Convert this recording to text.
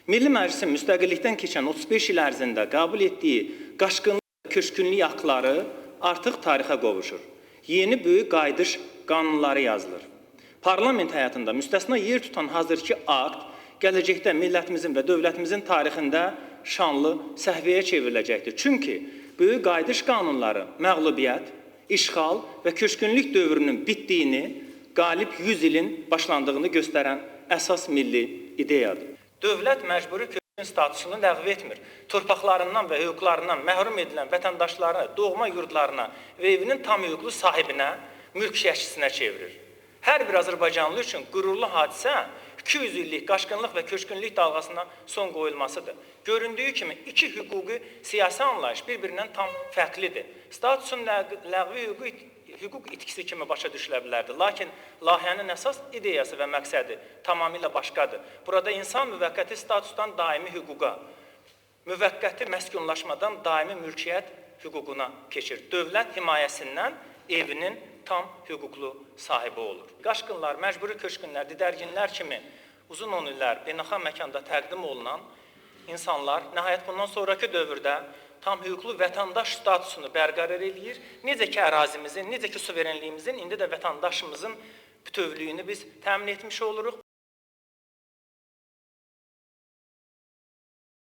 Milli Məclisin müstəqillikdən keçən 35 il ərzində qəbul etdiyi qaçqınlıq və köçkünlük aktları artıq tarixə qovuşur. Yeni böyük qayıdış qanunları yazılır. Parlament həyatında müstəsna yer tutan hazırki akt gələcəkdə millətimizin və dövlətimizin tarixində şanlı səhvəyə çevriləcəkdir. Çünki böyük qayıdış qanunları məğlubiyyət, işğal və köçkünlük dövrünün bitdiyini, qalib 100 ilin başlandığını göstərən əsas milli ideyadır. Dövlət məcburi köçkün statusunu ləğv etmir. Torpaqlarından və hüquqlarından məhrum edilən vətəndaşları doğma yurdlarına və evinin tam hüquqlu sahibinə, mülkiyyətçisinə çevirir. Hər bir Azərbaycanlı üçün qürurlu hadisə 200 illik qaçqınlıq və köçkünlük dalğasına son qoyulmasıdır. Göründüyü kimi iki hüquqi siyasi anlayış bir-birindən tam fərqlidir. Statusun ləğvi hüquq itkisi kimi başa düşülə bilərdi. Lakin layihənin əsas ideyası və məqsədi tamamilə başqadır. Burada insan müvəqqəti statusdan daimi hüquqa, müvəqqəti məskunlaşmadan daimi mülkiyyət hüququna keçir. Dövlət himayəsindən evinin tam hüquqlu sahibi olur. Qaçqınlar, məcburi köçkünlər, didərginlər kimi uzun 10 illər beynəlxalq məkanda təqdim olunan insanlar nəhayət bundan sonraki dövrdə tam hüquqlu vətəndaş statusunu bərqərar edir. Necə ki ərazimizin, necə ki suverenliyimizin, indi də vətəndaşımızın bütövlüyünü biz təmin etmiş oluruq.